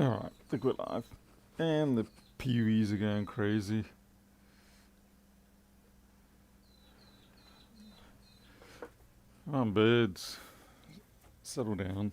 Alright, I think we're live. And the peewees are going crazy. Come on, birds. Settle down.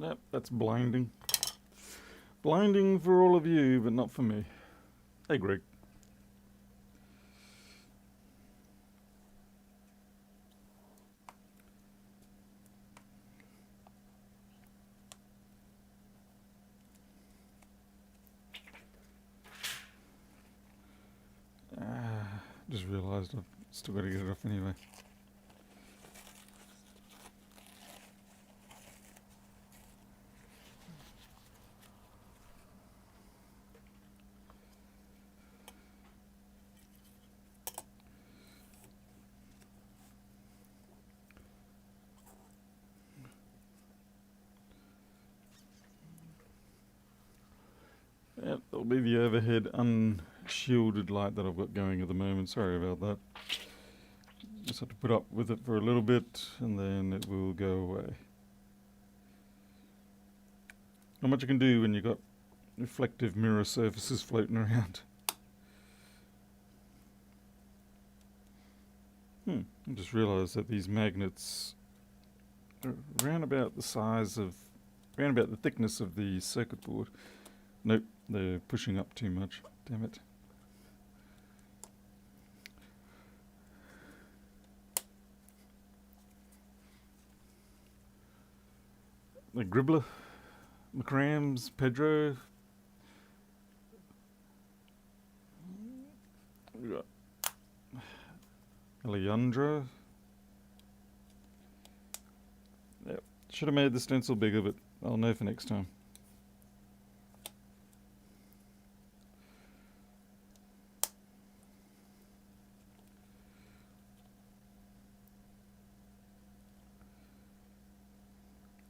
Yep, that's blinding. Blinding for all of you, but not for me. Hey, Greg. Just realised I've still got to get it off anyway. Yep, that'll be the overhead unshielded light that I've got going at the moment. Sorry about that. Just have to put up with it for a little bit and then it will go away. Not much you can do when you've got reflective mirror surfaces floating around. I just realised that these magnets are around about the thickness of the circuit board. Nope, they're pushing up too much. Damn it. The Gribbler, McRams, Pedro. We got Leandra. Yep, should have made the stencil bigger, but I'll know for next time.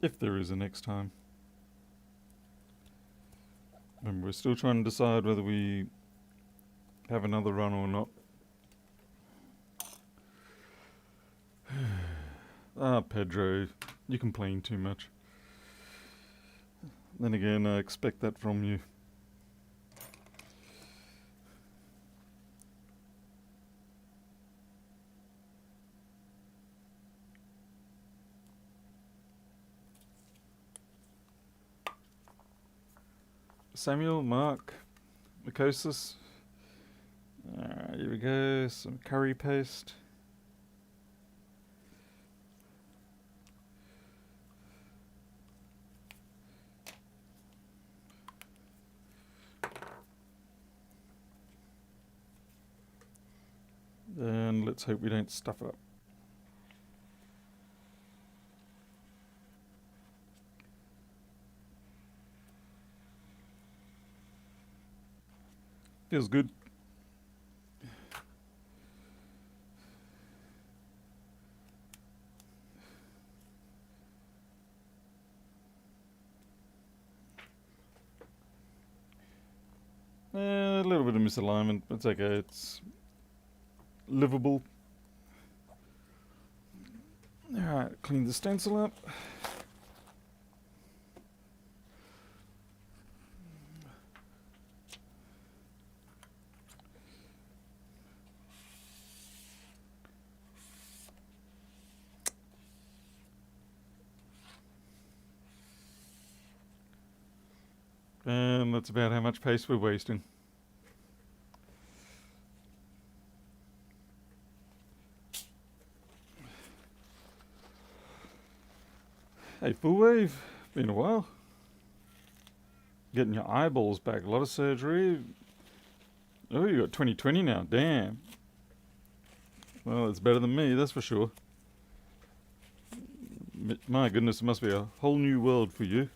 If there is a next time. Remember, we're still trying to decide whether we have another run or not. Pedro, you complain too much. Then again, I expect that from you. Samuel, Mark, Mycosis. Here we go, some curry paste. And let's hope we don't stuff up. Feels good. A little bit of misalignment, but it's okay. It's livable. Alright, clean the stencil up. And that's about how much paste we're wasting. Hey, Full Wave, been a while. Getting your eyeballs back, a lot of surgery. Oh, you got 20/20 now, damn. Well, it's better than me, that's for sure. My goodness, it must be a whole new world for you.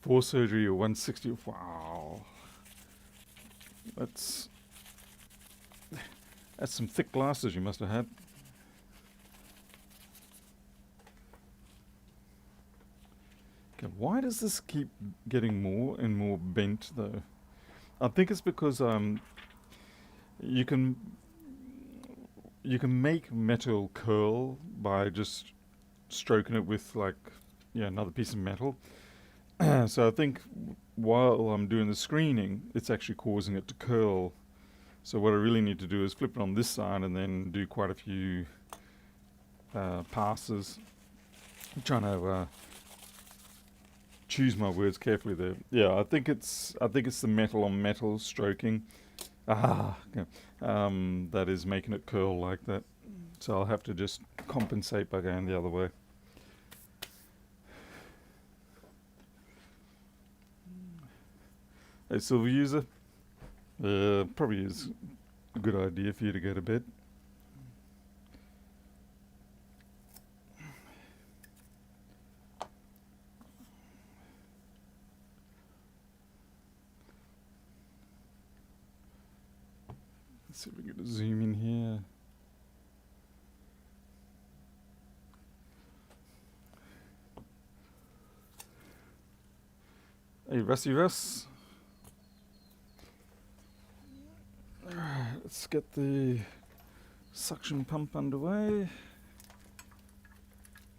before surgery or 160. Wow. That's some thick glasses you must have had. Okay, why does this keep getting more and more bent though? I think it's because you can make metal curl by just stroking it with like another piece of metal. So I think while I'm doing the screening, it's actually causing it to curl. So what I really need to do is flip it on this side and then do quite a few passes. I'm trying to choose my words carefully there. Yeah, I think it's the metal on metal stroking. Okay. That is making it curl like that. So I'll have to just compensate by going the other way. Hey, silver user. Probably is a good idea for you to go to bed. Let's see if we get a zoom in here. Hey, Rusty Russ. Alright, let's get the suction pump underway.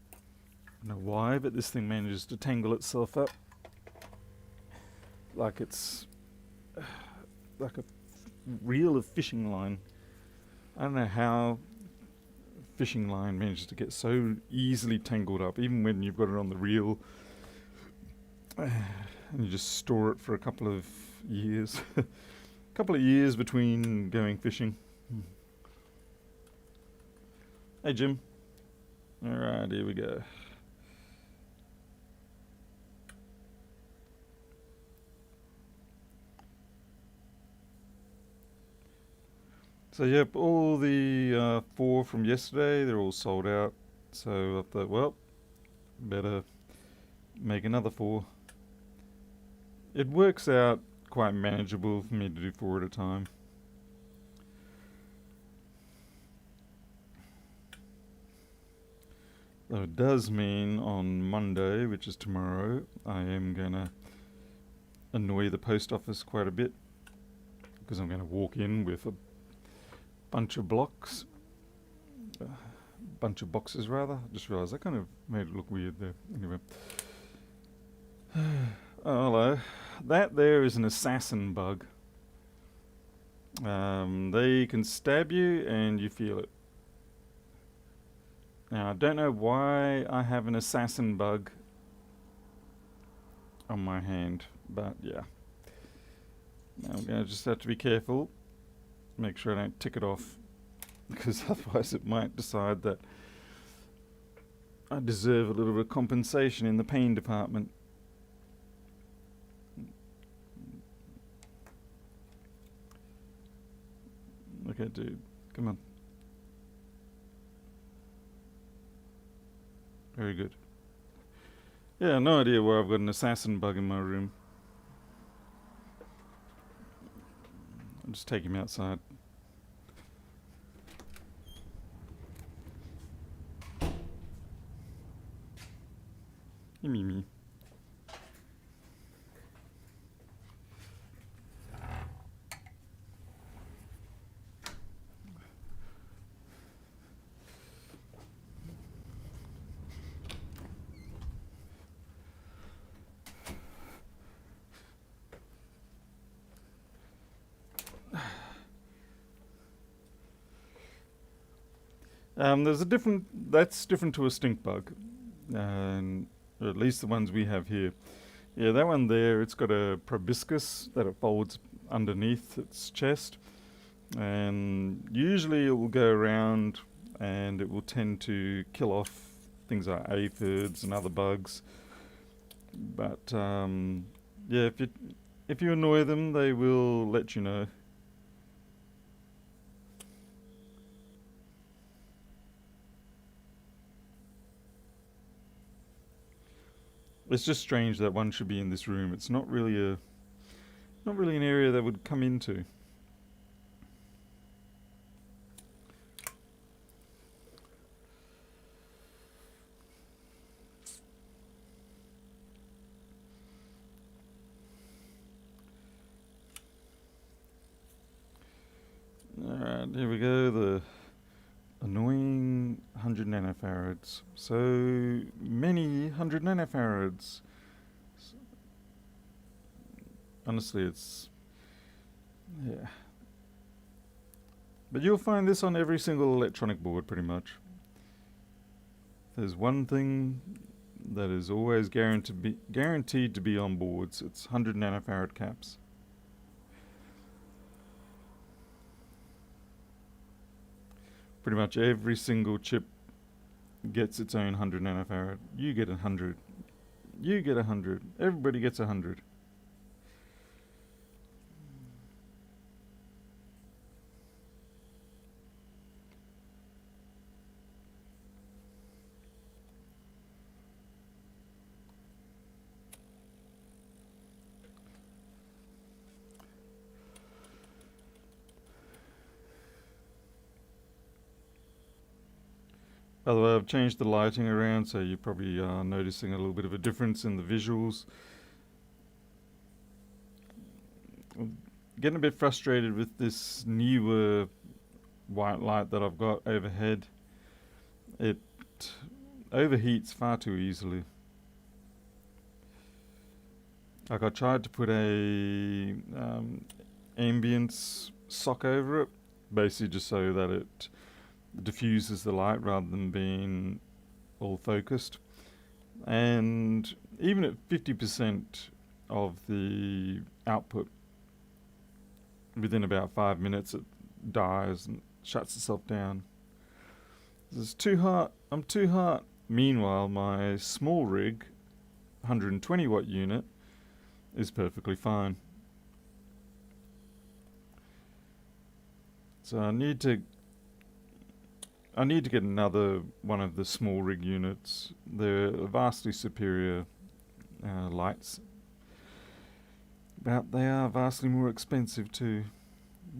I don't know why, but this thing manages to tangle itself up like it's like a reel of fishing line. I don't know how fishing line manages to get so easily tangled up, even when you've got it on the reel and you just store it for a couple of years. Couple of years between going fishing. Hey Jim. Alright, here we go. So yep, all the 4 from yesterday, they're all sold out. So I thought, well, better make another 4. It works out quite manageable for me to do 4 at a time. Though it does mean on Monday, which is tomorrow, I am going to annoy the post office quite a bit because I'm going to walk in with a bunch of blocks, bunch of boxes rather. I just realised I kind of made it look weird there. Anyway. Oh, hello. That there is an assassin bug. They can stab you and you feel it. Now, I don't know why I have an assassin bug on my hand, but yeah. Now I'm going to just have to be careful. Make sure I don't tick it off, because otherwise it might decide that I deserve a little bit of compensation in the pain department. Okay, dude, come on. Very good. Yeah, no idea why I've got an assassin bug in my room. I'll just take him outside. Me. That's different to a stink bug, and or at least the ones we have here. Yeah, that one there, it's got a proboscis that it folds underneath its chest, and usually it will go around and it will tend to kill off things like aphids and other bugs. But yeah, if you annoy them, they will let you know. It's just strange that one should be in this room. It's not really an area that would come into. Alright, here we go, the annoying 100 nanofarads. So many 100 nanofarads. Honestly, it's... yeah. But you'll find this on every single electronic board, pretty much. There's one thing that is always guaranteed to be on boards. It's 100 nanofarad caps. Pretty much every single chip gets its own 100 nanofarad. You get 100. You get 100. Everybody gets 100. By the way, I've changed the lighting around, so you probably are noticing a little bit of a difference in the visuals. I'm getting a bit frustrated with this newer white light that I've got overhead. It overheats far too easily. Like, I tried to put a ambience sock over it, basically just so that it diffuses the light rather than being all focused. And even at 50% of the output, within about 5 minutes it dies and shuts itself down. It's too hot. I'm too hot. Meanwhile, my small rig, 120 watt unit, is perfectly fine. So I need to get another one of the small rig units. They're vastly superior lights, but they are vastly more expensive too.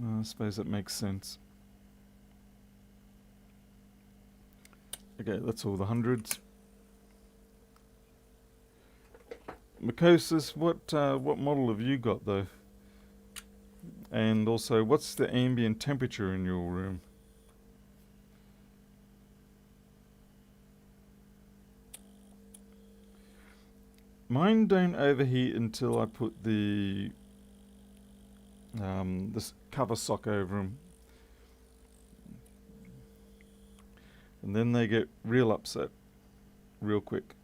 I suppose that makes sense. Okay, that's all the hundreds. Mycosis, what model have you got though? And also, what's the ambient temperature in your room? Mine don't overheat until I put the this cover sock over them, and then they get real upset real quick.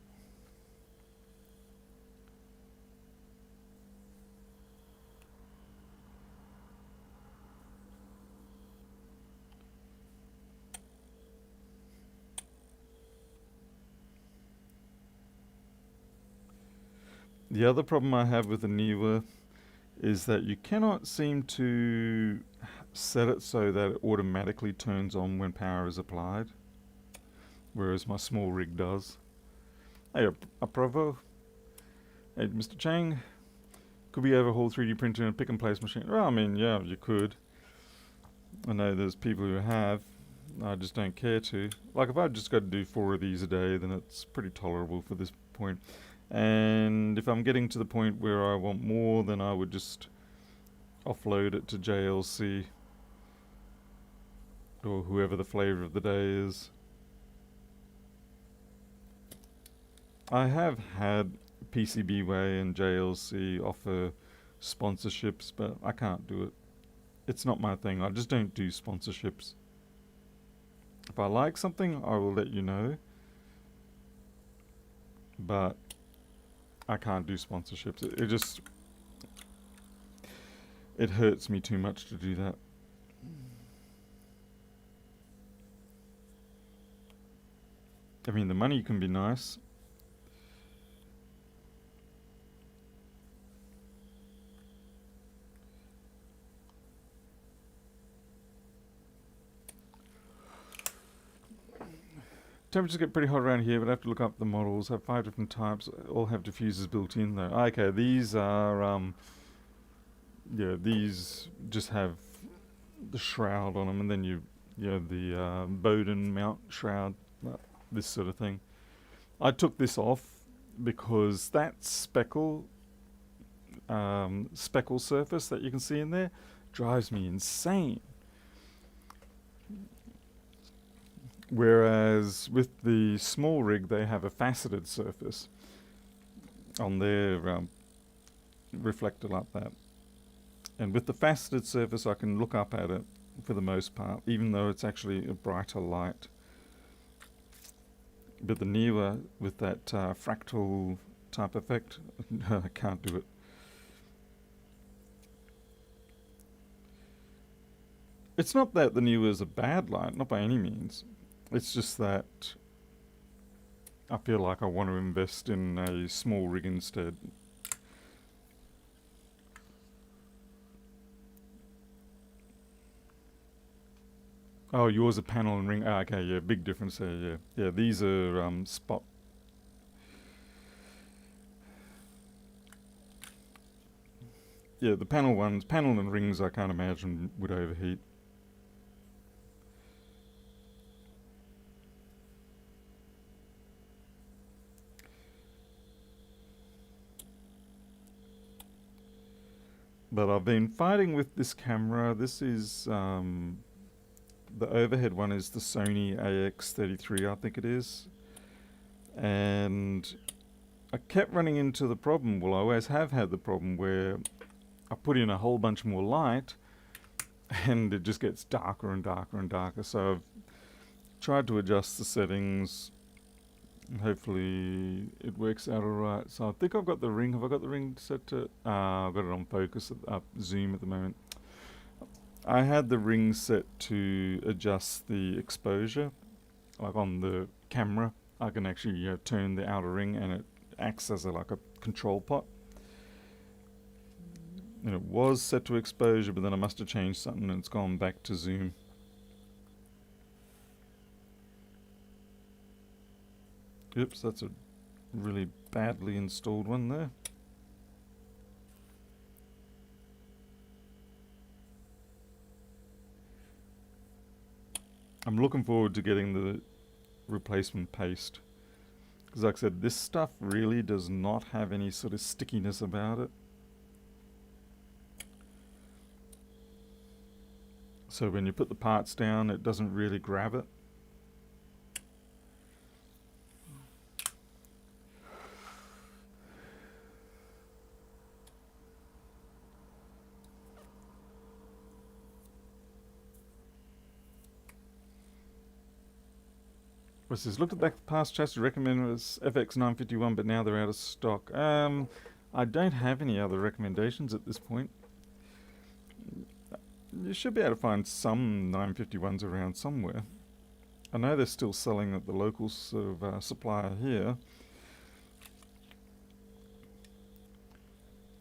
The other problem I have with the newer is that you cannot seem to set it so that it automatically turns on when power is applied, whereas my small rig does. Hey, Aprovo. Hey, Mr. Chang. Could we overhaul 3D printing and pick and place machine? Well, I mean, yeah, you could. I know there's people who have. I just don't care to. Like, if I've just got to do 4 of these a day, then it's pretty tolerable for this point. And if I'm getting to the point where I want more, then I would just offload it to JLC or whoever the flavor of the day is. I have had PCBWay and JLC offer sponsorships, but I can't do it. It's not my thing. I just don't do sponsorships. If I like something, I will let you know. But I can't do sponsorships. It hurts me too much to do that. I mean, the money can be nice. temperatures get pretty hot around here, but I have to look up the models. Have 5 different types. All have diffusers built in though. Okay, these are yeah, these just have the shroud on them, and then the Bowden mount shroud, this sort of thing. I took this off because that speckle surface that you can see in there drives me insane. Whereas with the small rig, they have a faceted surface on their reflector like that. And with the faceted surface, I can look up at it for the most part, even though it's actually a brighter light. But the newer, with that fractal type effect, I can't do it. It's not that the newer is a bad light, not by any means. It's just that I feel like I want to invest in a small rig instead. Oh, yours a panel and ring. Ah, okay, yeah, big difference there. Yeah, yeah. These are spot. Yeah, the panel and rings, I can't imagine would overheat. But I've been fighting with this camera. This is the overhead one is the Sony AX33, I think it is. And I kept running into the problem, well, I always have had the problem where I put in a whole bunch more light and it just gets darker and darker and darker. So I've tried to adjust the settings and hopefully it works out alright. So I think I've got the ring. Have I got the ring set to... I've got it on focus, zoom at the moment. I had the ring set to adjust the exposure. Like on the camera, I can actually turn the outer ring and it acts as like a control pot. And it was set to exposure, but then I must have changed something and it's gone back to zoom. Oops, that's a really badly installed one there. I'm looking forward to getting the replacement paste. Because like I said, this stuff really does not have any sort of stickiness about it. So when you put the parts down, it doesn't really grab it. What's this? Looked at that past chassis, recommended it was FX951, but now they're out of stock. I don't have any other recommendations at this point. You should be able to find some 951s around somewhere. I know they're still selling at the local sort of supplier here.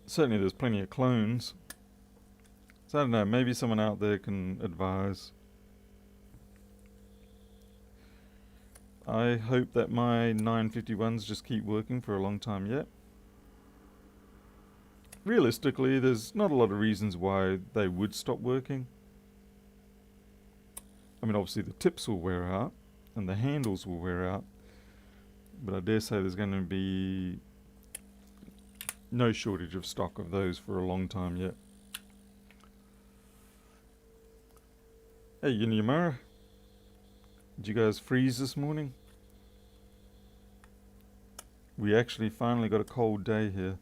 Certainly there's plenty of clones. So I don't know, maybe someone out there can advise. I hope that my 951s just keep working for a long time yet. Realistically, there's not a lot of reasons why they would stop working. I mean, obviously the tips will wear out and the handles will wear out, but I dare say there's going to be no shortage of stock of those for a long time yet. Hey, Yamara, did you guys freeze this morning? We actually finally got a cold day here.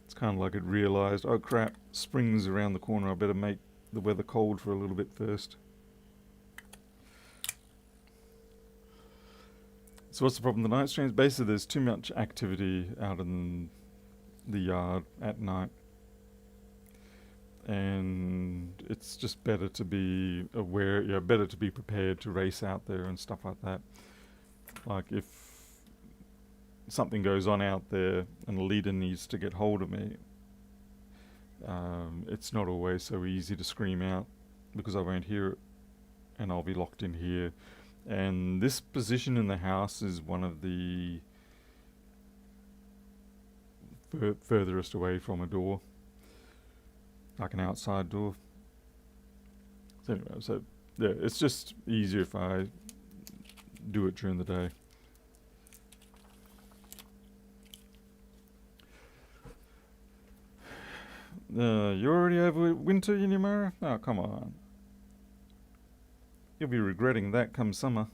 It's kind of like it realized, oh crap, spring's around the corner, I better make the weather cold for a little bit first. So what's the problem with the night streams? Basically there's too much activity out in the yard at night. and it's just better to be aware, better to be prepared to race out there and stuff like that. Like if something goes on out there and a leader needs to get hold of me, it's not always so easy to scream out because I won't hear it and I'll be locked in here. And this position in the house is one of the furthest away from a door, like an outside door. So anyway, yeah, it's just easier if I do it during the day. You're already over winter in your mirror? Oh, come on. You'll be regretting that come summer.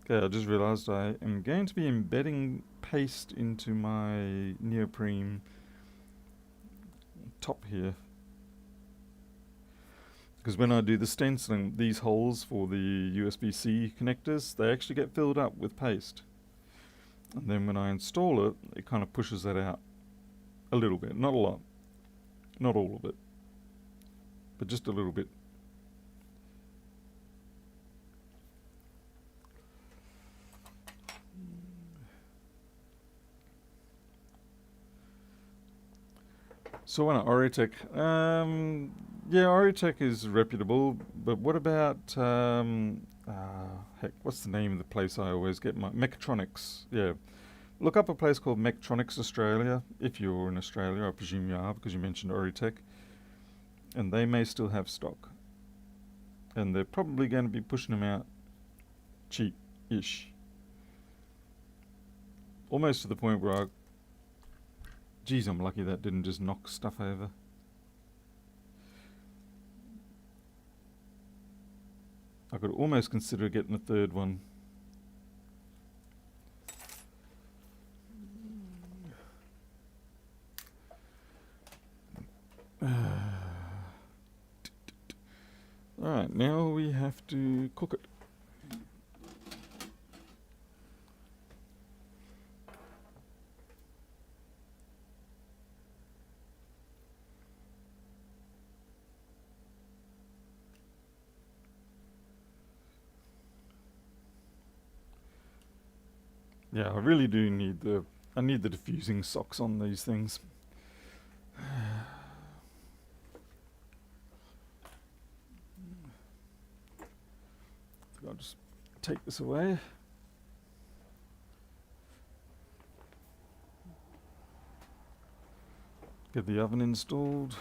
Okay, I just realised I am going to be embedding paste into my neoprene top here. Because when I do the stenciling, these holes for the USB-C connectors, they actually get filled up with paste. And then when I install it, it kind of pushes that out a little bit. Not a lot. Not all of it. But just a little bit. So on Oritech, yeah, Oritech is reputable, but what about, heck, what's the name of the place I always get my, Mechatronics, yeah. Look up a place called Mechatronics Australia, if you're in Australia, I presume you are because you mentioned Oritech, and they may still have stock. And they're probably going to be pushing them out cheap-ish. Almost to the point where geez, I'm lucky that didn't just knock stuff over. I could almost consider getting a third one. Alright, now we have to cook it. Yeah, I really do need I need the diffusing socks on these things. I'll just take this away. Get the oven installed.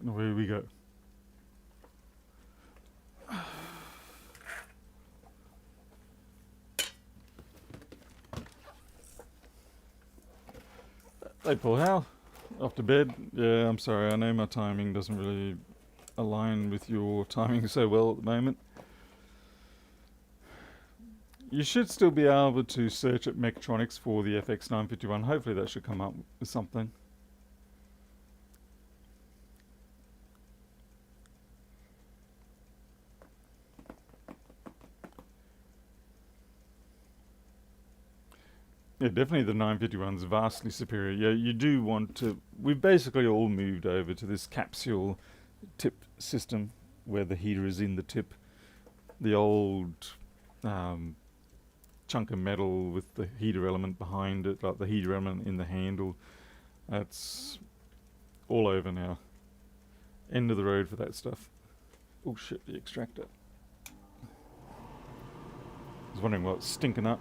And away we go. Hey Paul, how? Off to bed? Yeah, I'm sorry, I know my timing doesn't really align with your timing so well at the moment. You should still be able to search at Mechatronics for the FX951. Hopefully that should come up with something. Yeah, definitely the 951 is vastly superior. Yeah, you do want to... We've basically all moved over to this capsule tip system where the heater is in the tip. The old chunk of metal with the heater element behind it, like the heater element in the handle. That's all over now. End of the road for that stuff. Oh shit, the extractor. I was wondering what's stinking up.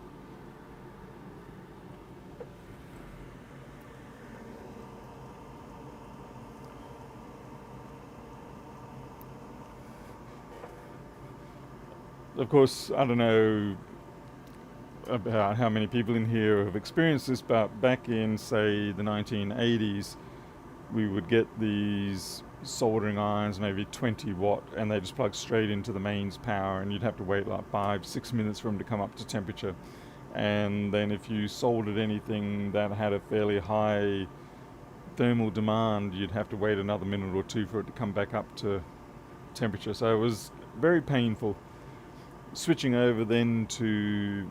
of course, I don't know about how many people in here have experienced this, but back in, say, the 1980s, we would get these soldering irons, maybe 20 watt, and they just plug straight into the mains power, and you'd have to wait like 5-6 minutes for them to come up to temperature. And then if you soldered anything that had a fairly high thermal demand, you'd have to wait another minute or two for it to come back up to temperature. So it was very painful. Switching over then to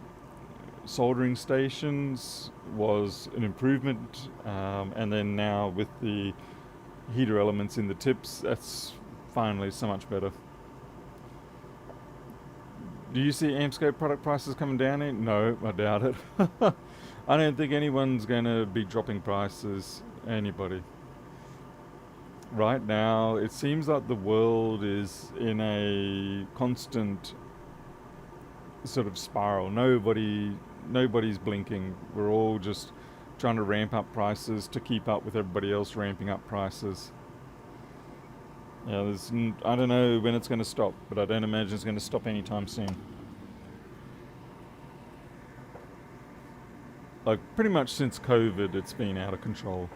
soldering stations was an improvement, and then now with the heater elements in the tips, that's finally so much better. Do you see Ampscope product prices coming down? No, I doubt it. I don't think anyone's going to be dropping prices. Anybody. Right now, it seems like the world is in a constant sort of spiral. Nobody's blinking. We're all just trying to ramp up prices to keep up with everybody else ramping up prices. Yeah, I don't know when it's going to stop, but I don't imagine it's going to stop anytime soon. Like, pretty much since COVID, it's been out of control.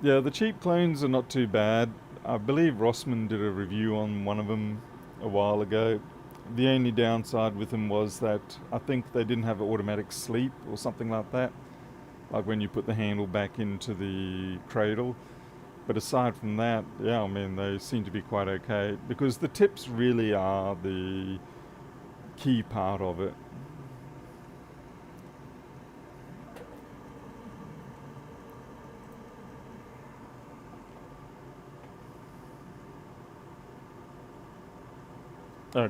Yeah, the cheap clones are not too bad. I believe Rossmann did a review on one of them a while ago. The only downside with them was that I think they didn't have automatic sleep or something like that, like when you put the handle back into the cradle. But aside from that, yeah, I mean, they seem to be quite okay, because the tips really are the key part of it.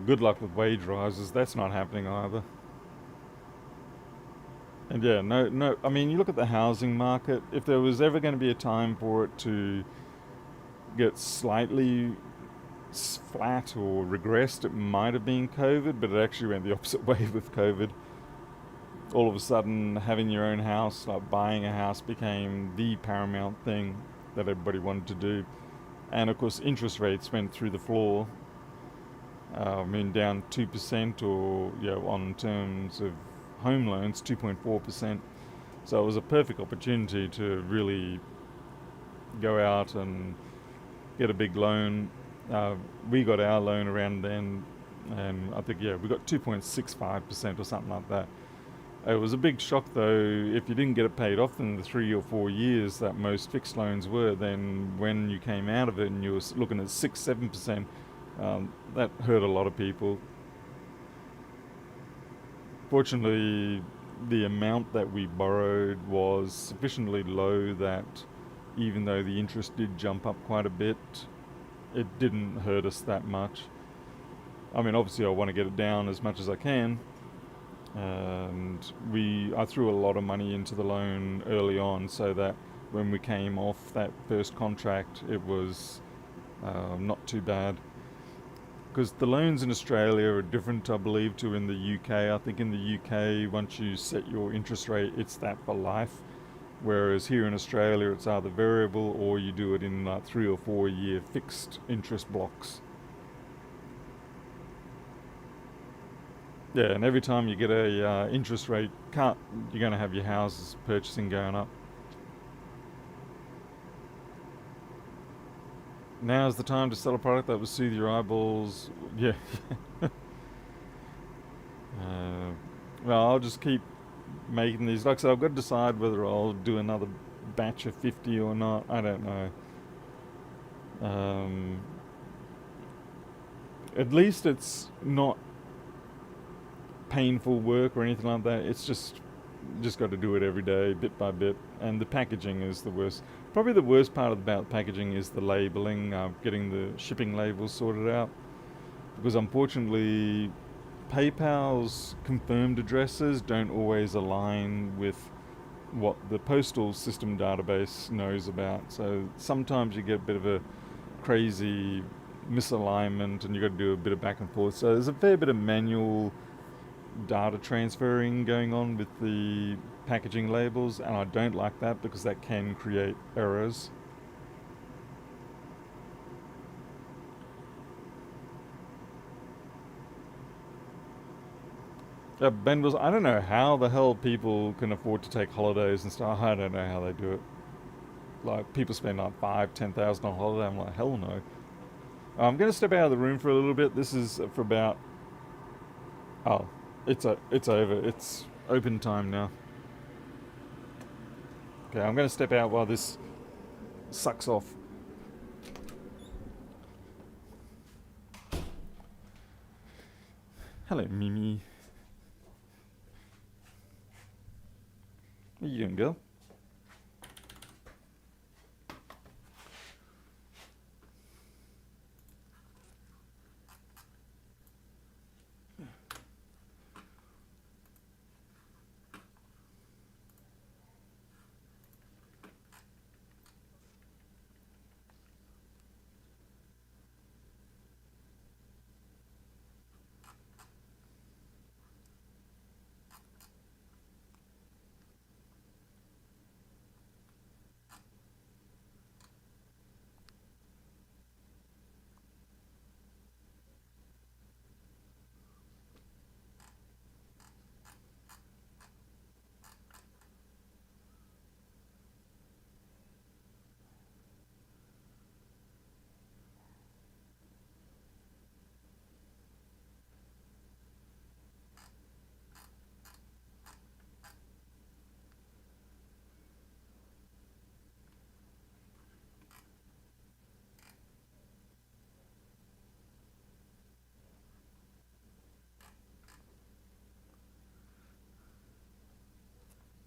Good luck with wage rises. That's not happening either. And yeah, no. I mean, you look at the housing market. If there was ever going to be a time for it to get slightly flat or regressed, it might have been COVID, but it actually went the opposite way with COVID. All of a sudden, having your own house, like buying a house, became the paramount thing that everybody wanted to do. And of course, interest rates went through the floor. I mean, down 2%, or on terms of home loans, 2.4%. So it was a perfect opportunity to really go out and get a big loan. We got our loan around then, and I think we got 2.65% or something like that. It was a big shock though if you didn't get it paid off in the 3 or 4 years that most fixed loans were. Then when you came out of it and you were looking at 6-7%, that hurt a lot of people. Fortunately, the amount that we borrowed was sufficiently low that even though the interest did jump up quite a bit, it didn't hurt us that much. I mean, obviously I want to get it down as much as I can, and I threw a lot of money into the loan early on so that when we came off that first contract, it was not too bad. Because the loans in Australia are different, I believe, to in the UK. I think in the UK, once you set your interest rate, it's that for life. Whereas here in Australia, it's either variable or you do it in 3 or 4 year fixed interest blocks. Yeah, and every time you get a interest rate cut, you're going to have your house's purchasing going up. Now's the time to sell a product that will soothe your eyeballs. Yeah. Well, I'll just keep making these. Like I said, I've got to decide whether I'll do another batch of 50 or not. I don't know. At least it's not painful work or anything like that. It's just got to do it every day, bit by bit. And the packaging is the worst. Probably the worst part about packaging is the labeling, getting the shipping labels sorted out. Because unfortunately, PayPal's confirmed addresses don't always align with what the postal system database knows about. So sometimes you get a bit of a crazy misalignment and you've got to do a bit of back and forth. So there's a fair bit of manual data transferring going on with the packaging labels, and I don't like that because that can create errors. Ben was. I don't know how the hell people can afford to take holidays and stuff. I don't know how they do it. Like people spend like 5, 10,000 on holiday. I'm like, hell no. I'm gonna step out of the room for a little bit. This is for about. Oh, it's over. It's open time now. Okay, I'm gonna step out while this sucks off. Hello, Mimi. What are you doing, girl?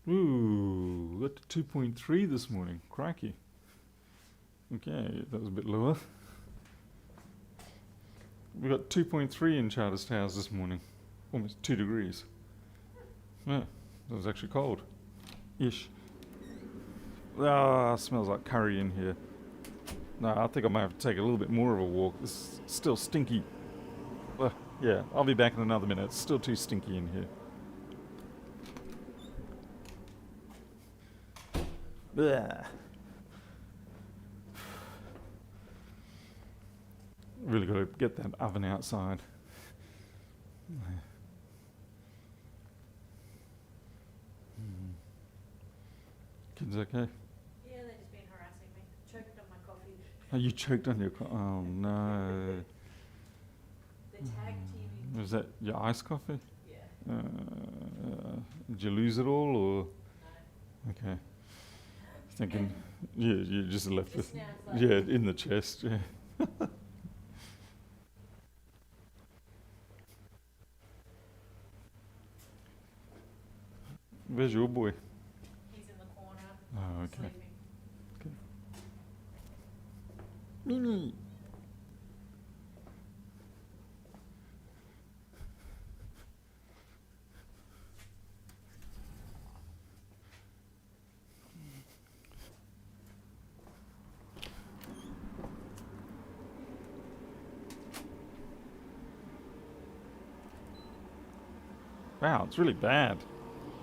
Ooh, got to 2.3 this morning. Crikey. Okay, that was a bit lower. We got 2.3 in Charters Towers this morning. Almost 2 degrees. Yeah, that was actually cold. Ish. Ah, smells like curry in here. No, I think I might have to take a little bit more of a walk. It's still stinky. Yeah, I'll be back in another minute. It's still too stinky in here. Blech. Really got to get that oven outside. Kids okay? Yeah, they've just been harassing me. Choked on my coffee. Oh, you choked on your oh no. The tag TV. Was that your iced coffee? Yeah. Did you lose it all or? No. Okay. Thinking, yeah, you just left Just with, now it's like yeah, in the chest, yeah. Where's your boy? he's in the corner. Oh, okay. Sleeping. Mimi. Wow, it's really bad.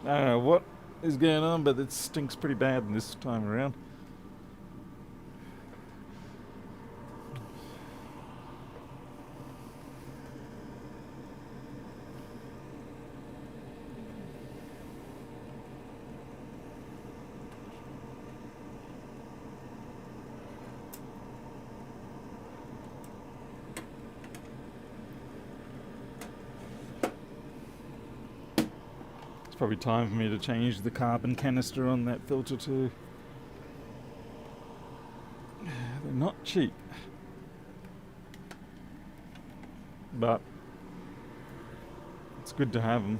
I don't know what is going on, but it stinks pretty bad this time around. It's probably time for me to change the carbon canister on that filter too. They're not cheap, but it's good to have them.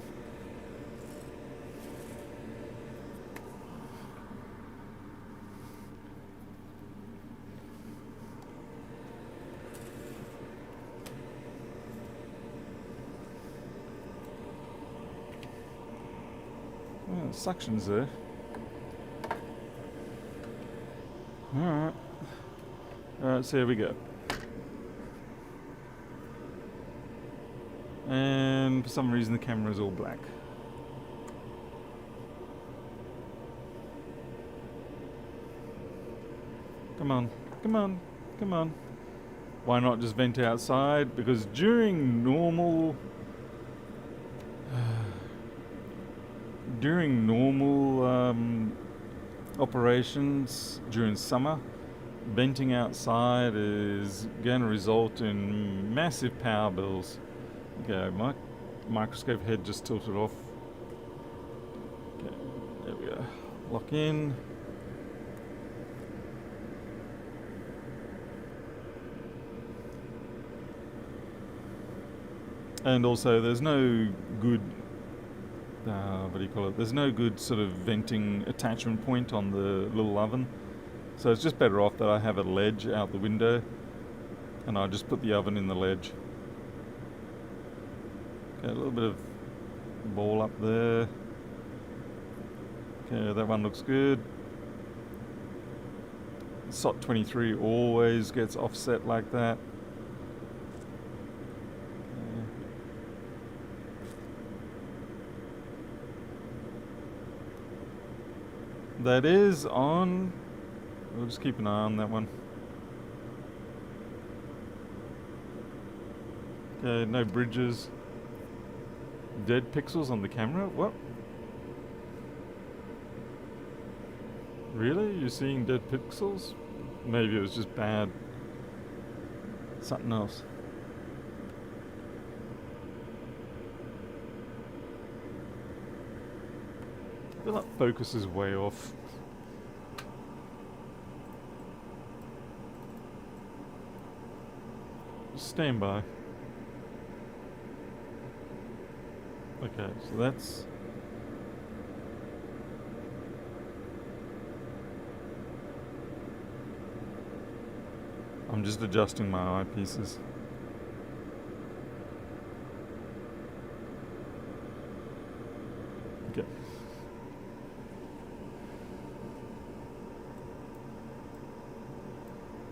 Oh, the suction's there. Alright. Alright, so here we go. And for some reason the camera's all black. Come on, come on, come on. Why not just vent outside? Because during normal during normal operations during summer, venting outside is going to result in massive power bills. Okay, my microscope head just tilted off. Okay, there we go. Lock in. And also, there's no good, what do you call it? There's no good sort of venting attachment point on the little oven. So it's just better off that I have a ledge out the window and I just put the oven in the ledge. Okay, a little bit of ball up there. Okay, that one looks good. SOT 23 always gets offset like that. That is on. We'll just keep an eye on that one. Okay, no bridges. Dead pixels on the camera? What? Really? You're seeing dead pixels? Maybe it was just bad. Something else. I feel like focus is way off. Stand by. Okay, so that's... I'm just adjusting my eyepieces. Okay.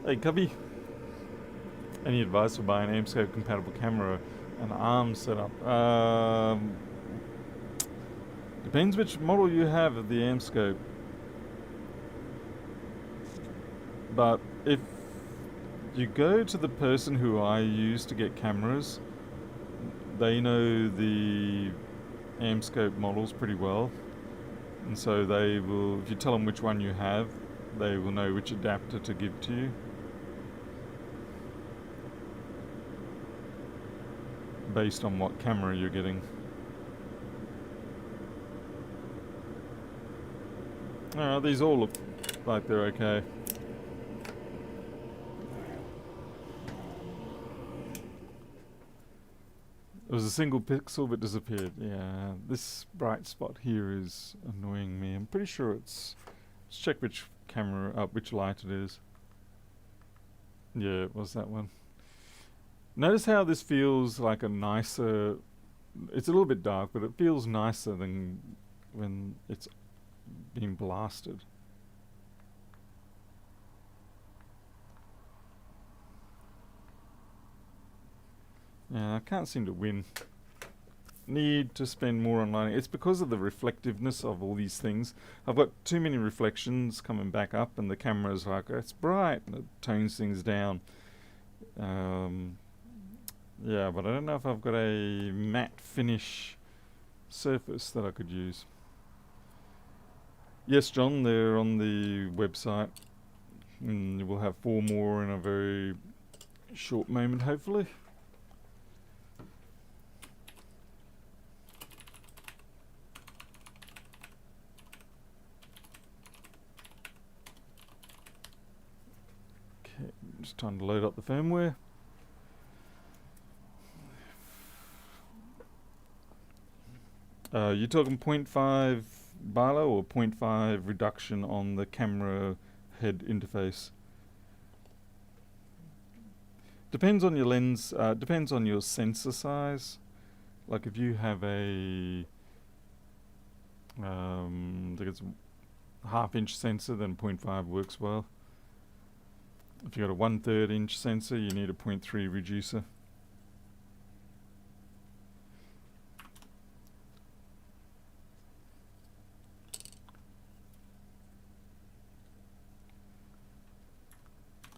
Hey, Cubby. Any advice for buying an Microscope compatible camera and ARM setup? Depends which model you have of the Microscope. But if you go to the person who I use to get cameras, they know the Microscope models pretty well. And so they will, if you tell them which one you have, they will know which adapter to give to you. Based on what camera you're getting. These all look like they're okay. It was a single pixel but disappeared. Yeah, this bright spot here is annoying me. I'm pretty sure it's... Let's check which camera, which light it is. Yeah, it was that one. Notice how this feels like a nicer... It's a little bit dark, but it feels nicer than when it's being blasted. Yeah, I can't seem to win. Need to spend more on lighting. It's because of the reflectiveness of all these things. I've got too many reflections coming back up and the camera's like, it's bright, and it tones things down. Yeah, but I don't know if I've got a matte finish surface that I could use. Yes, John, they're on the website. We'll have 4 more in a very short moment, hopefully. Okay, just time to load up the firmware. You're talking 0.5 Barlow or 0.5 reduction on the camera head interface? Depends on your lens, depends on your sensor size. Like if you have a, I think it's a 1/2 inch sensor, then 0.5 works well. If you've got a 1/3 inch sensor, you need a 0.3 reducer.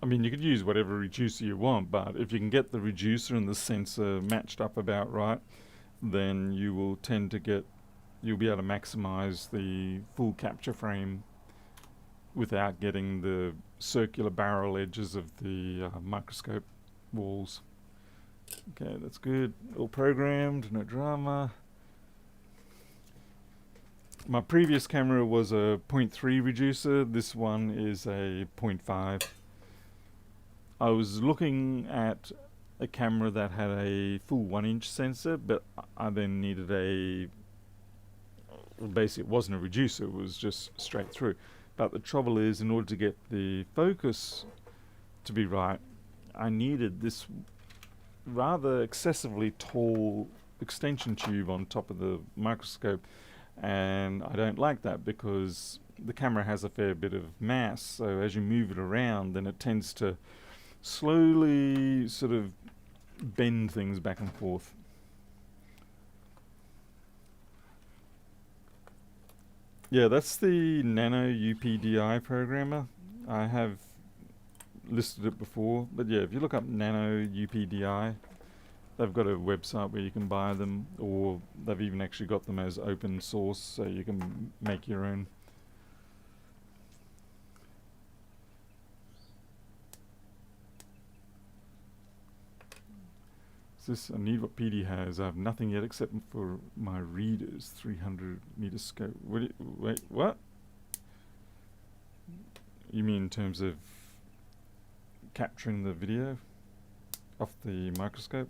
I mean, you could use whatever reducer you want, but if you can get the reducer and the sensor matched up about right, then you will tend to get you'll be able to maximize the full capture frame without getting the circular barrel edges of the microscope walls. Okay, that's good. All programmed, no drama. My previous camera was a 0.3 reducer. This one is a 0.5. I was looking at a camera that had a full 1-inch sensor, but I then needed a... basically it wasn't a reducer, it was just straight through. But the trouble is, in order to get the focus to be right, I needed this rather excessively tall extension tube on top of the microscope, and I don't like that because the camera has a fair bit of mass, so as you move it around then it tends to slowly sort of bend things back and forth. Yeah, that's the Nano UPDI programmer. I have listed it before, but yeah, if you look up Nano UPDI, they've got a website where you can buy them, or they've even actually got them as open source, so you can make your own. This, I need what PD has. I have nothing yet except for my readers. 300 meter scope. Wait, what? You mean in terms of capturing the video off the microscope?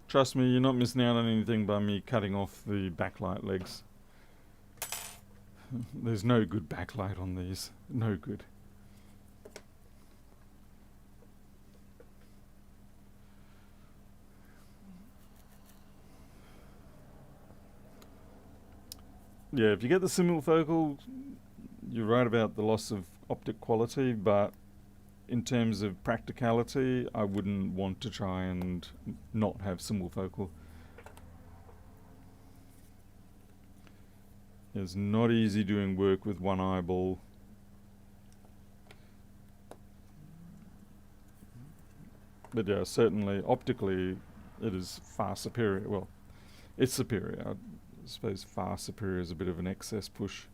Trust me, you're not missing out on anything by me cutting off the backlight legs. There's no good backlight on these. No good. Yeah, if you get the simulfocal, you're right about the loss of optic quality, but in terms of practicality, I wouldn't want to try and not have simulfocal. It's not easy doing work with one eyeball. But yeah, certainly optically it is far superior. Well, it's superior. I suppose far superior is a bit of an excess push.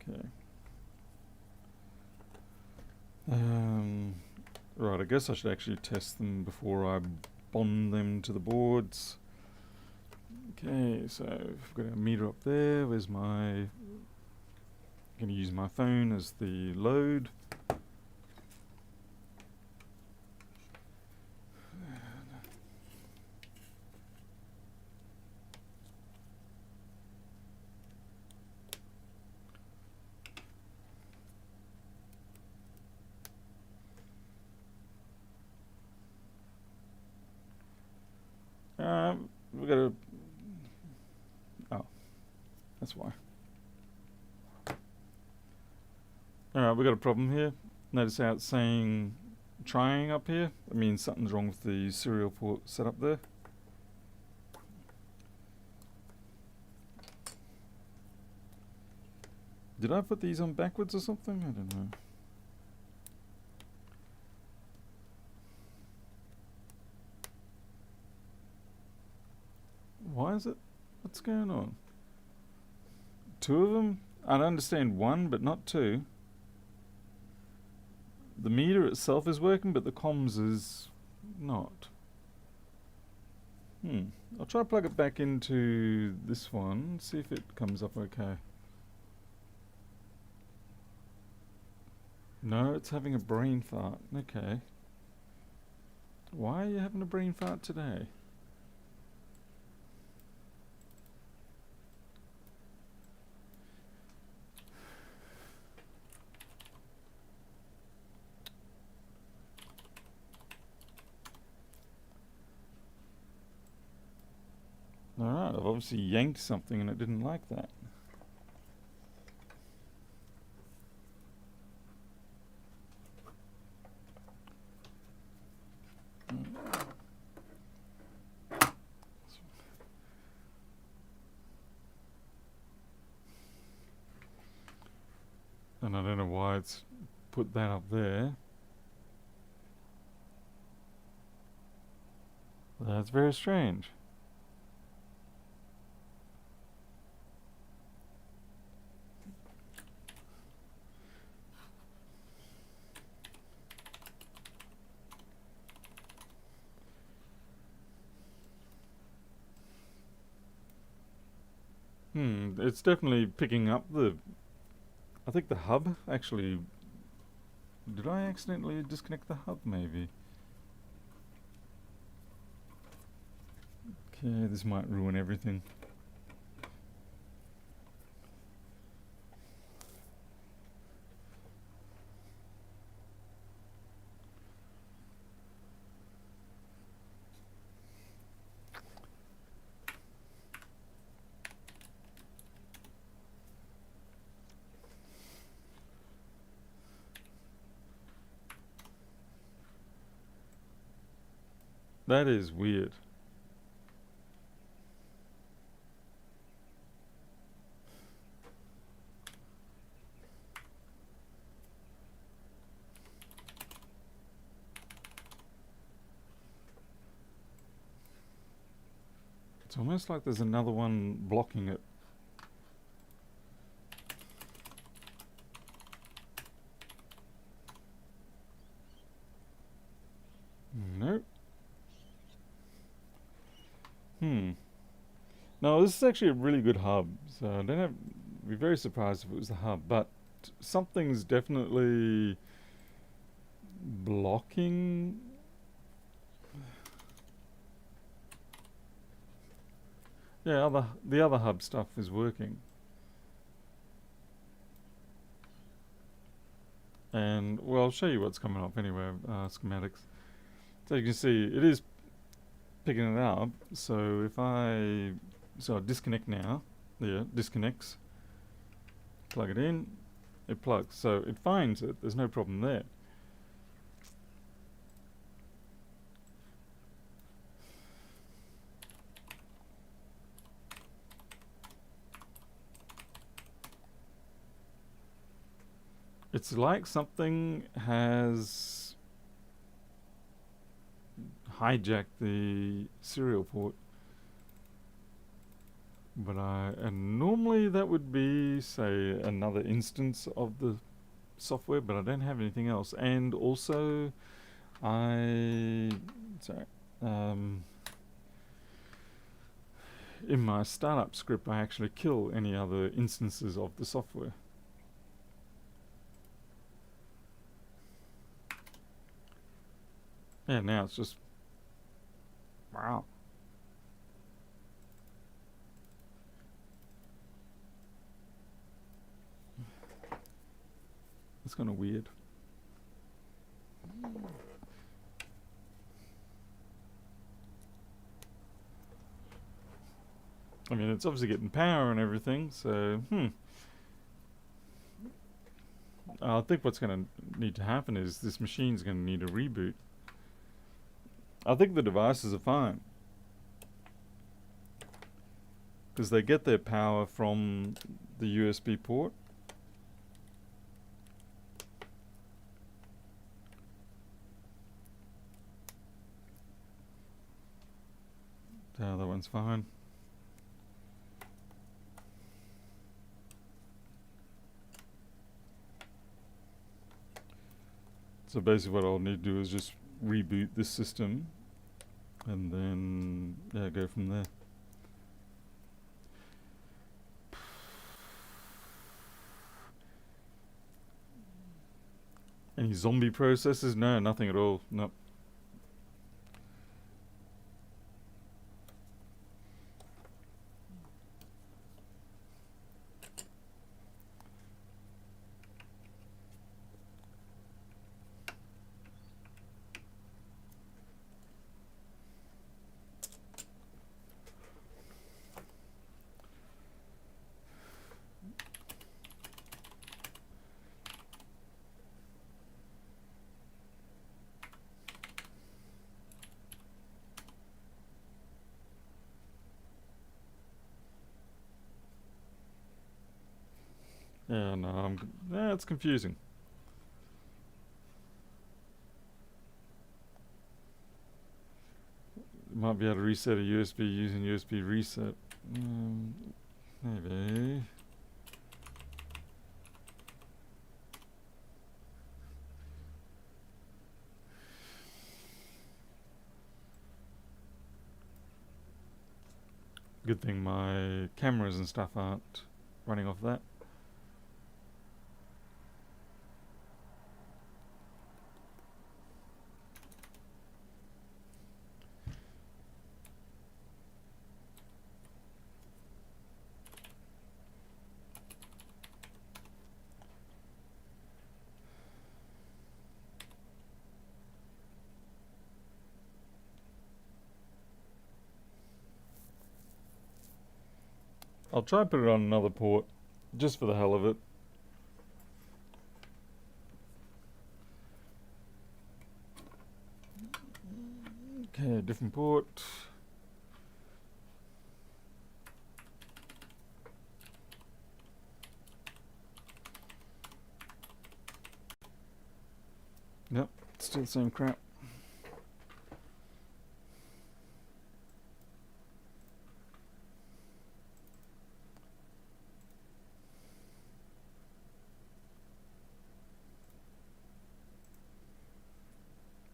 Okay. Right, I guess I should actually test them before I bond them to the boards. Okay, so I've got a meter up there. Where's my... I'm going to use my phone as the load. We've got a... Oh, that's why. Alright, we've got a problem here. Notice how it's saying trying up here. That means something's wrong with the serial port setup there. Did I put these on backwards or something? I don't know. Why is it? What's going on? Two of them? I understand one, but not two. The meter itself is working, but the comms is not. I'll try to plug it back into this one, see if it comes up okay. No, it's having a brain fart. Okay. Why are you having a brain fart today? Alright, I've obviously yanked something and it didn't like that. it's put that up there. That's very strange. It's definitely picking up I think the hub actually. Did I accidentally disconnect the hub maybe? Okay, this might ruin everything. That is weird. It's almost like there's another one blocking it. Nope. No, this is actually a really good hub, so I don't have. I'd be very surprised if it was the hub, but something's definitely blocking. Yeah, the other hub stuff is working. And, well, I'll show you what's coming up anyway, schematics. So you can see, it is picking it up, so if I disconnect now, there, disconnects, plug it in, it plugs, so it finds it, there's no problem there. It's like something has hijacked the serial port. But and normally that would be, say, another instance of the software, but I don't have anything else. And also, in my startup script, I actually kill any other instances of the software. Yeah, now it's just, wow. It's kind of weird. I mean, it's obviously getting power and everything, so, I think what's going to need to happen is this machine's going to need a reboot. I think the devices are fine, because they get their power from the USB port. The other one's fine. So basically what I'll need to do is just reboot this system and then go from there. Any zombie processes? No, nothing at all. Nope. Yeah, no, it's confusing. Might be able to reset a USB using USB reset. Maybe. Good thing my cameras and stuff aren't running off that. I'll try put it on another port, just for the hell of it. Okay, different port. Yep, still the same crap.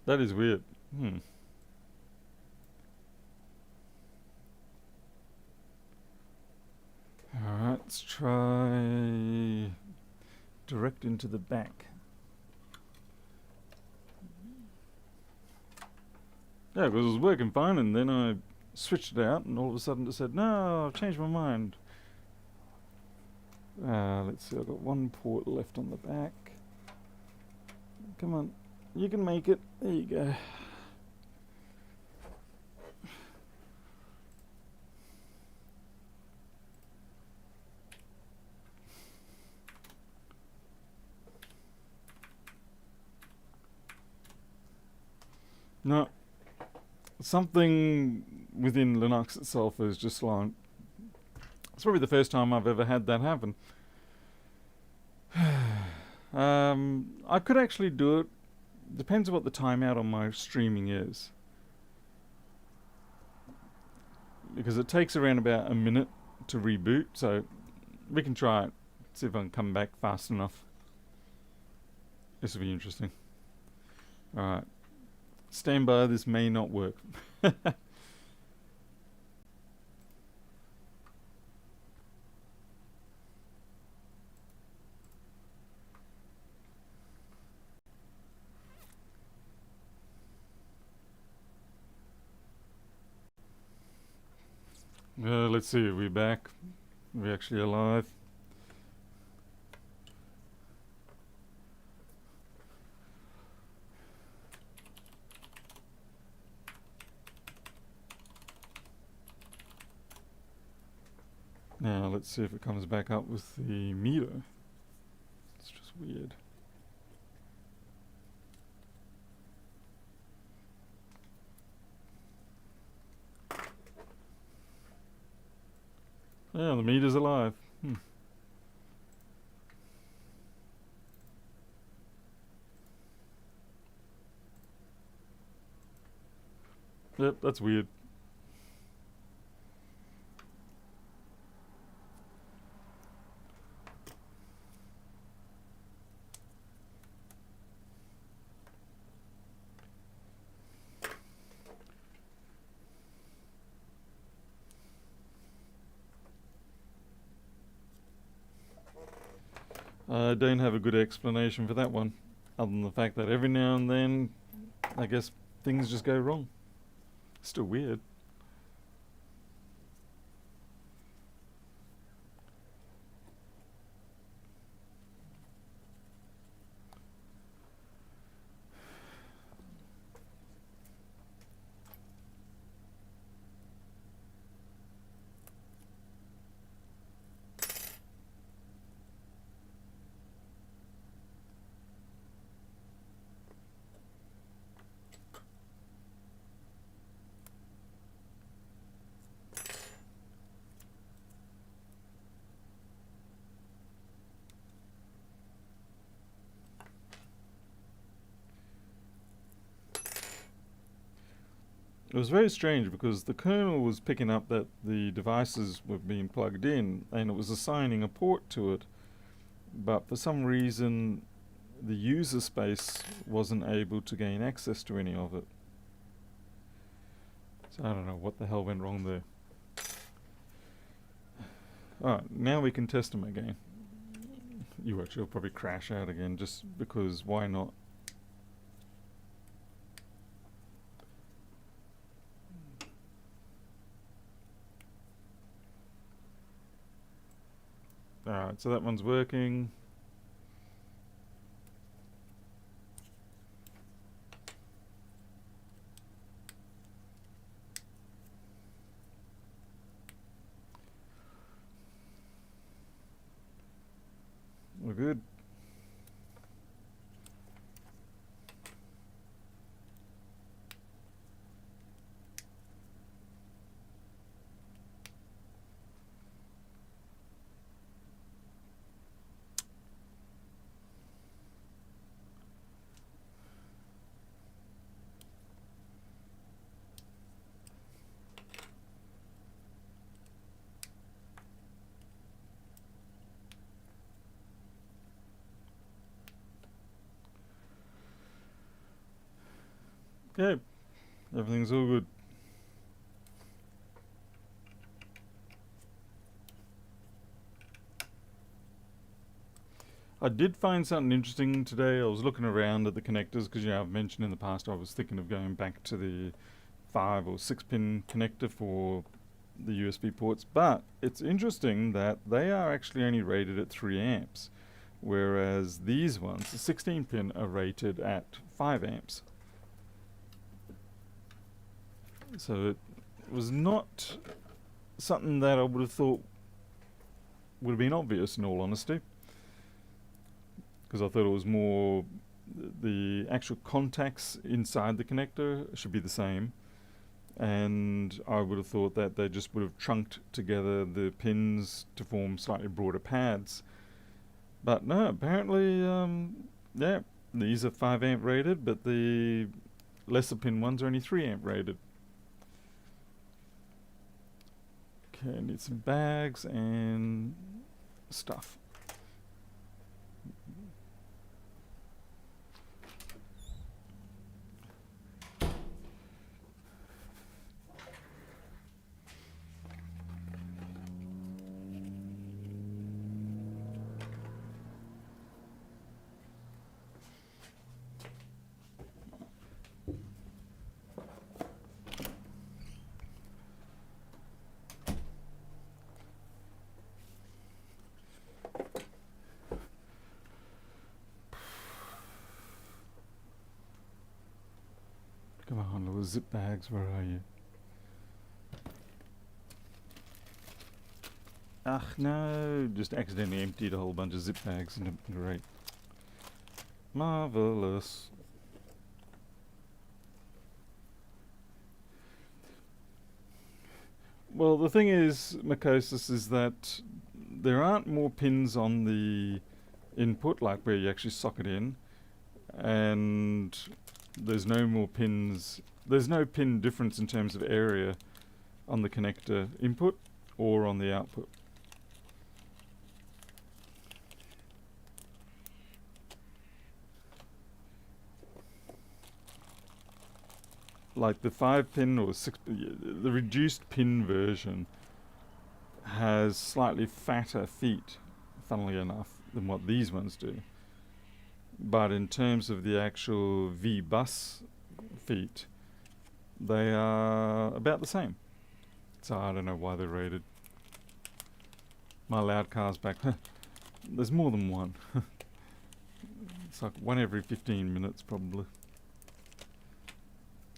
That is weird. Alright, let's try direct into the back. Yeah, because it was working fine, and then I switched it out, and all of a sudden it said, no, I've changed my mind. Let's see, I've got one port left on the back. Come on, you can make it. There you go. No, something within Linux itself is just like, it's probably the first time I've ever had that happen. I could actually do it. Depends on what the timeout on my streaming is. Because it takes around about a minute to reboot, so we can try it. See if I can come back fast enough. This will be interesting. Alright. Stand by, this may not work. Let's see, are we back? Are we actually alive? Now let's see if it comes back up with the meter. It's just weird. Yeah, the meter's alive. Yep, that's weird. I don't have a good explanation for that one, other than the fact that every now and then, I guess, things just go wrong. Still weird. it was very strange because the kernel was picking up that the devices were being plugged in and it was assigning a port to it, but for some reason the user space wasn't able to gain access to any of it. So I don't know what the hell went wrong there. Alright, now we can test them again. You actually will probably crash out again just because why not? Alright, so that one's working. We're good. Okay, everything's all good. I did find something interesting today. I was looking around at the connectors because, I've mentioned in the past I was thinking of going back to the 5 or 6 pin connector for the USB ports, but it's interesting that they are actually only rated at 3 amps, whereas these ones, the 16 pin, are rated at 5 amps. So it was not something that I would have thought would have been obvious, in all honesty, because I thought it was more the actual contacts inside the connector should be the same, and I would have thought that they just would have trunked together the pins to form slightly broader pads. But no, apparently, yeah, these are 5 amp rated, but the lesser pin ones are only 3 amp rated. Okay, I need some bags and stuff. Come on, little zip bags, where are you? Ach no, just accidentally emptied a whole bunch of zip bags into it. Great. Marvelous. Well, the thing is, Mycosis, is that there aren't more pins on the input, like where you actually socket in, and there's no more pins. There's no pin difference in terms of area on the connector input or on the output. Like the 5 pin or 6, the reduced pin version has slightly fatter feet, funnily enough, than what these ones do. But in terms of the actual V-bus feet, they are about the same. So I don't know why they're rated. My loud car's back. There's more than one. It's like one every 15 minutes probably.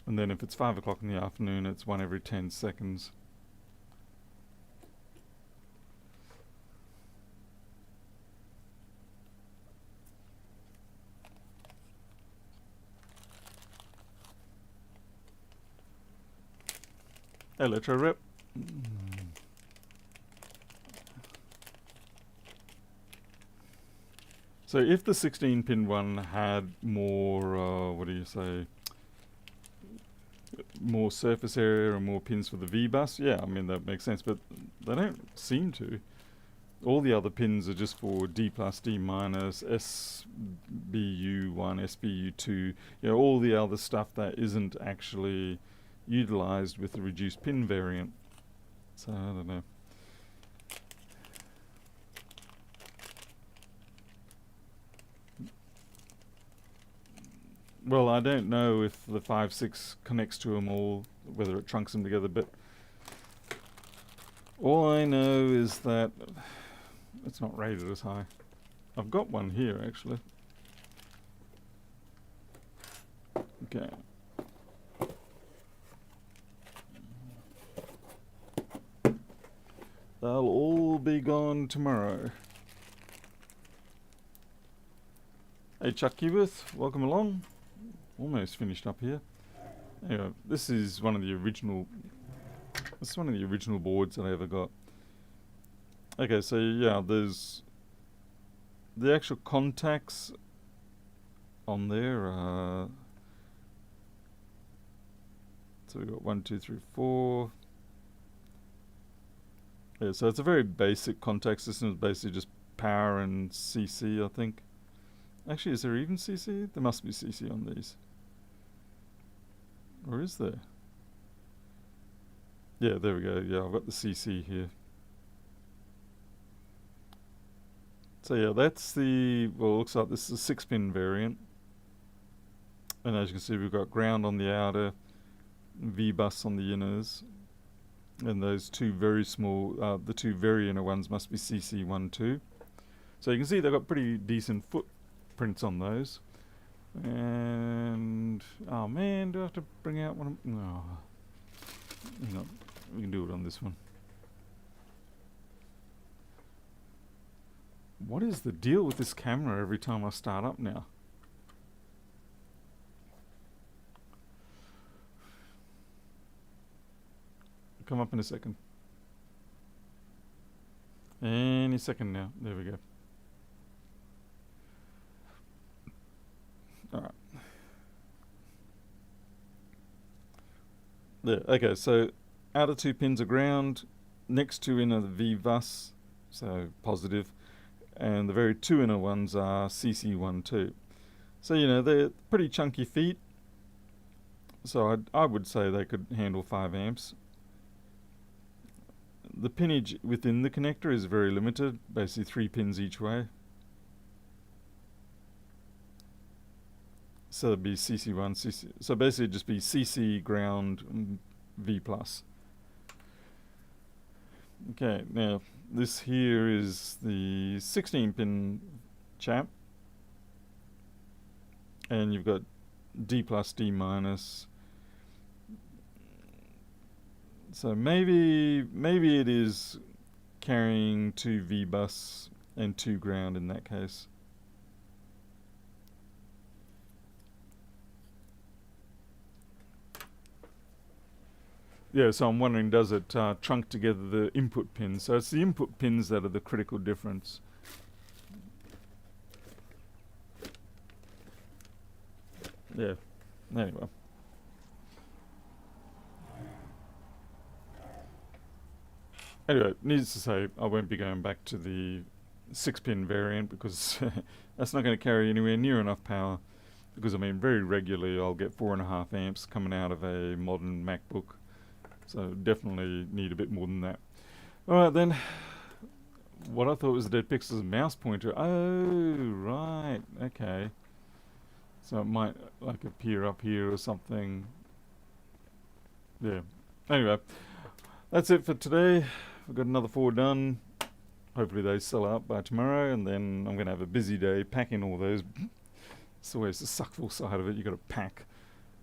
And then if it's 5 o'clock in the afternoon, it's one every 10 seconds. Electro rep. So if the 16 pin one had more, what do you say, more surface area and more pins for the V-bus, yeah, I mean that makes sense, but they don't seem to. All the other pins are just for D plus, D minus, SBU1, SBU2, you know, all the other stuff that isn't actually utilized with the reduced pin variant. So I don't know. Well, I don't know if the 5.6 connects to them all, whether it trunks them together, but all I know is that it's not rated as high. I've got one here, actually. Okay. They'll all be gone tomorrow. Hey Chuck Kibith, welcome along. Almost finished up here. Anyway, this is one of the original boards that I ever got. Okay, so yeah, there's the actual contacts on there. So we've got 1, 2, 3, 4. Yeah, so it's a very basic contact system. It's basically just power and CC, I think. Actually, is there even CC? There must be CC on these. Or is there? Yeah, there we go. Yeah, I've got the CC here. So yeah, that's the, well, it looks like this is a 6-pin variant. And as you can see, we've got ground on the outer, V-bus on the inners. And those two very small, the two very inner ones must be CC1, 2. So you can see they've got pretty decent footprints on those. And, oh man, do I have to bring out one of them? No. Hang on, we can do it on this one. What is the deal with this camera every time I start up now? Come up in a second. Any second now. There we go. Alright. There, okay, so outer 2 pins are ground, next 2 inner the V-bus, so positive, and the very 2 inner ones are CC1, 2. So, you know, they're pretty chunky feet, so I would say they could handle 5 amps. The pinage within the connector is very limited, basically 3 pins each way. So it'd be CC1, CC. So basically it'd just be CC, ground, V+. Okay, now this here is the 16-pin chap. And you've got D plus, D minus. So maybe it is carrying 2 V-bus and 2 ground in that case. Yeah, so I'm wondering, does it trunk together the input pins? So it's the input pins that are the critical difference. Yeah, anyway. Anyway, needless to say, I won't be going back to the 6-pin variant because that's not going to carry anywhere near enough power. Because, I mean, very regularly I'll get 4.5 amps coming out of a modern MacBook. So definitely need a bit more than that. Alright then, what I thought was the Dead Pixels mouse pointer. Oh, right, okay. So it might like appear up here or something. Yeah. Anyway, that's it for today. We've got another 4 done. Hopefully they sell out by tomorrow, and then I'm going to have a busy day packing all those. It's always the suckful side of it. You've got to pack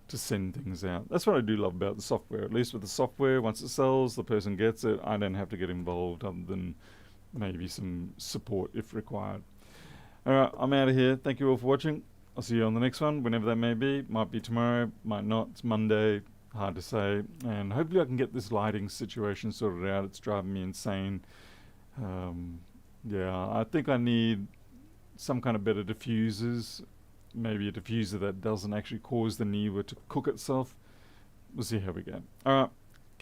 to send things out. That's what I do love about the software. At least with the software, once it sells, the person gets it. I don't have to get involved other than maybe some support if required. Alright, I'm out of here. Thank you all for watching. I'll see you on the next one, whenever that may be. Might be tomorrow, might not. It's Monday. Hard to say. And hopefully I can get this lighting situation sorted out. It's driving me insane. Yeah, I think I need some kind of better diffusers. Maybe a diffuser that doesn't actually cause the Niwa to cook itself. we'll see how we go. All right.